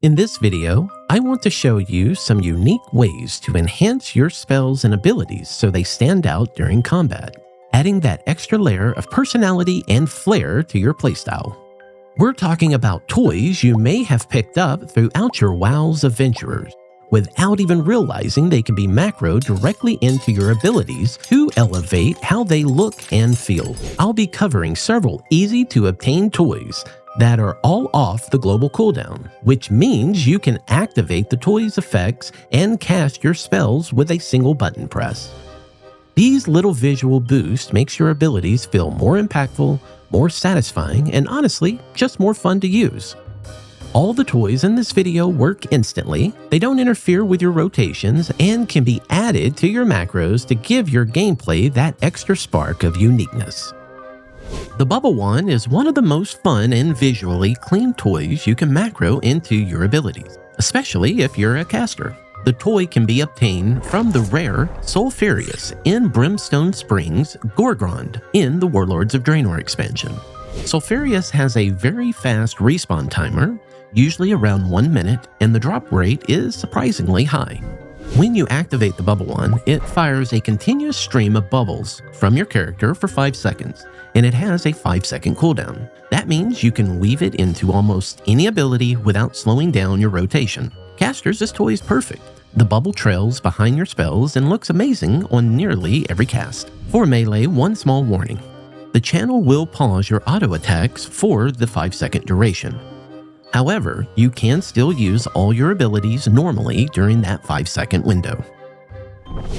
In this video, I want to show you some unique ways to enhance your spells and abilities so they stand out during combat, adding that extra layer of personality and flair to your playstyle. We're talking about toys you may have picked up throughout your WoW's adventures, without even realizing they can be macroed directly into your abilities to elevate how they look and feel. I'll be covering several easy-to-obtain toys that are all off the global cooldown, which means you can activate the toy's effects and cast your spells with a single button press. These little visual boosts makes your abilities feel more impactful, more satisfying, and honestly, just more fun to use. All the toys in this video work instantly, they don't interfere with your rotations, and can be added to your macros to give your gameplay that extra spark of uniqueness. The Bubble Wand is one of the most fun and visually clean toys you can macro into your abilities, especially if you're a caster. The toy can be obtained from the rare Sulfurious in Brimstone Springs, Gorgrond in the Warlords of Draenor expansion. Sulfurious has a very fast respawn timer, usually around 1 minute, and the drop rate is surprisingly high. When you activate the Bubble Wand, it fires a continuous stream of bubbles from your character for 5 seconds, and it has a 5-second cooldown. That means you can weave it into almost any ability without slowing down your rotation. Casters, this toy is perfect. The bubble trails behind your spells and looks amazing on nearly every cast. For melee, one small warning. The channel will pause your auto attacks for the 5-second duration. However, you can still use all your abilities normally during that 5-second window.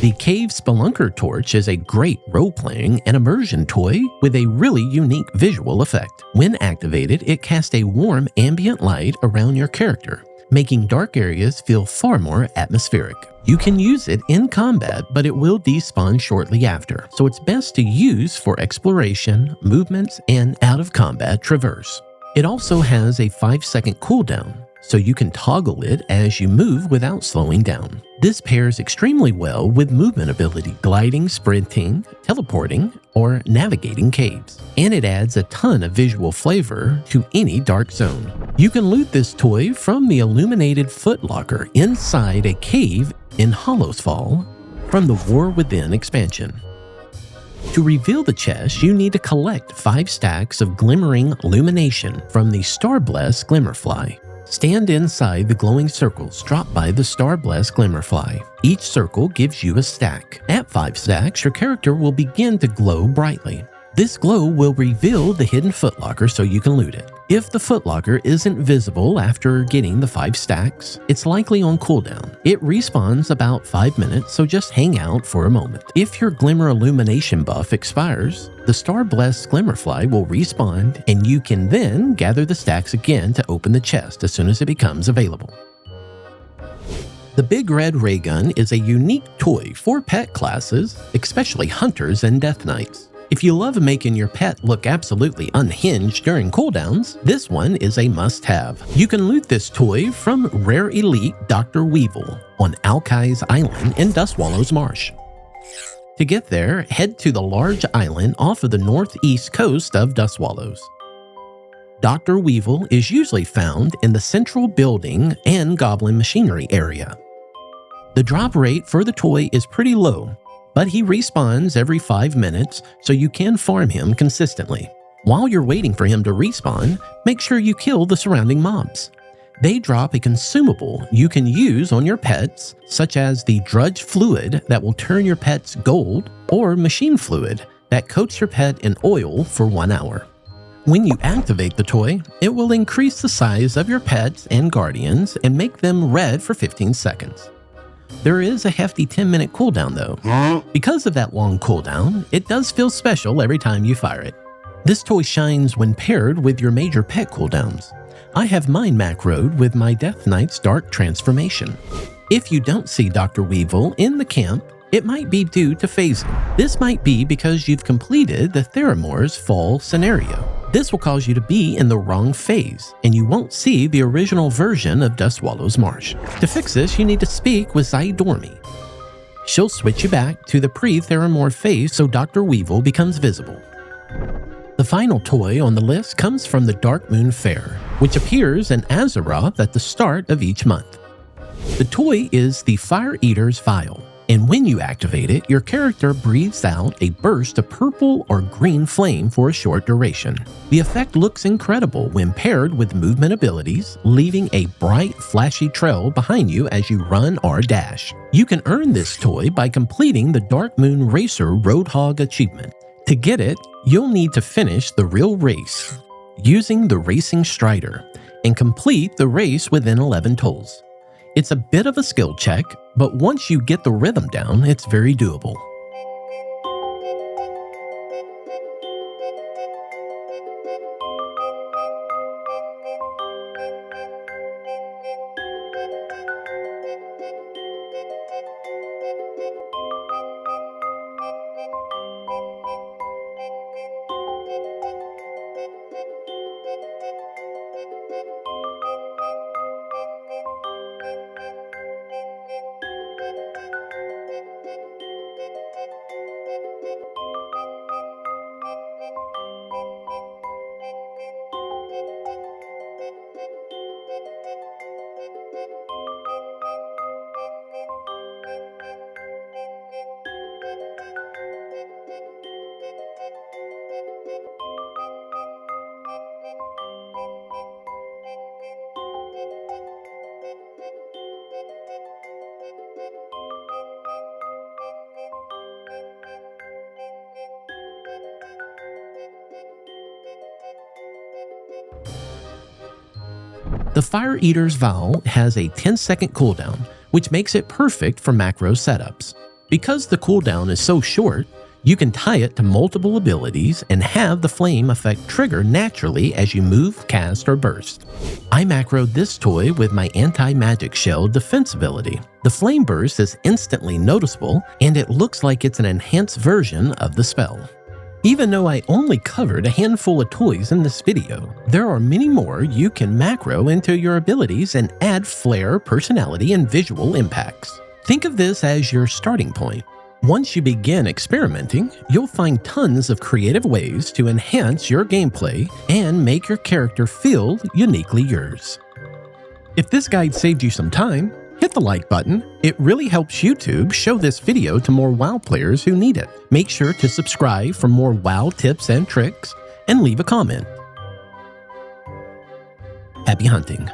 The Cave Spelunker torch is a great role-playing and immersion toy with a really unique visual effect. When activated, it casts a warm ambient light around your character, making dark areas feel far more atmospheric. You can use it in combat, but it will despawn shortly after, so it's best to use for exploration, movements, and out-of-combat traverse. It also has a 5-second cooldown, so you can toggle it as you move without slowing down. This pairs extremely well with movement ability, gliding, sprinting, teleporting, or navigating caves. And it adds a ton of visual flavor to any dark zone. You can loot this toy from the illuminated footlocker inside a cave in Hallowfall from the War Within expansion. To reveal the chest, you need to collect 5 stacks of glimmering illumination from the Starblessed Glimmerfly. Stand inside the glowing circles dropped by the Starblessed Glimmerfly. Each circle gives you a stack. At 5 stacks, your character will begin to glow brightly. This glow will reveal the hidden footlocker so you can loot it. If the footlocker isn't visible after getting the 5 stacks, it's likely on cooldown. It respawns about 5 minutes, so just hang out for a moment. If your Glimmer Illumination buff expires, the Starblessed Glimmerfly will respawn, and you can then gather the stacks again to open the chest as soon as it becomes available. The Big Red Raygun is a unique toy for pet classes, especially hunters and death knights. If you love making your pet look absolutely unhinged during cooldowns, this one is a must-have. You can loot this toy from Rare Elite Dr. Weevil on Alkai's Island in Dustwallow's Marsh. To get there, head to the large island off of the northeast coast of Dustwallows. Dr. Weevil is usually found in the central building and goblin machinery area. The drop rate for the toy is pretty low, but he respawns every 5 minutes, so you can farm him consistently. While you're waiting for him to respawn, make sure you kill the surrounding mobs. They drop a consumable you can use on your pets, such as the Drudge Fluid that will turn your pets gold, or Machine Fluid that coats your pet in oil for 1 hour. When you activate the toy, it will increase the size of your pets and guardians and make them red for 15 seconds. There is a hefty 10-minute cooldown though. Because of that long cooldown, it does feel special every time you fire it. This toy shines when paired with your major pet cooldowns. I have mine macroed with my Death Knight's Dark Transformation. If you don't see Dr. Weevil in the camp, it might be due to phasing. This might be because you've completed the Theramore's Fall scenario. This will cause you to be in the wrong phase, and you won't see the original version of Dustwallow's Marsh. To fix this, you need to speak with Zydormi. She'll switch you back to the pre-Theramore phase so Dr. Weevil becomes visible. The final toy on the list comes from the Darkmoon Faire. which appears in Azeroth at the start of each month. The toy is the Fire Eater's Vial, and when you activate it, your character breathes out a burst of purple or green flame for a short duration. The effect looks incredible when paired with movement abilities, leaving a bright, flashy trail behind you as you run or dash. You can earn this toy by completing the Darkmoon Racer Roadhog achievement. To get it, you'll need to finish the real race using the Racing Strider and complete the race within 11 tolls. It's a bit of a skill check, but once you get the rhythm down, it's very doable. The Fire Eater's Vial has a 10-second cooldown, which makes it perfect for macro setups. Because the cooldown is so short, you can tie it to multiple abilities and have the flame effect trigger naturally as you move, cast, or burst. I macroed this toy with my anti-magic shell defense ability. The flame burst is instantly noticeable, and it looks like it's an enhanced version of the spell. Even though I only covered a handful of toys in this video, there are many more you can macro into your abilities and add flair, personality, and visual impacts. Think of this as your starting point. Once you begin experimenting, you'll find tons of creative ways to enhance your gameplay and make your character feel uniquely yours. If this guide saved you some time, hit the like button. It really helps YouTube show this video to more WoW players who need it. Make sure to subscribe for more WoW tips and tricks, and leave a comment. Happy hunting.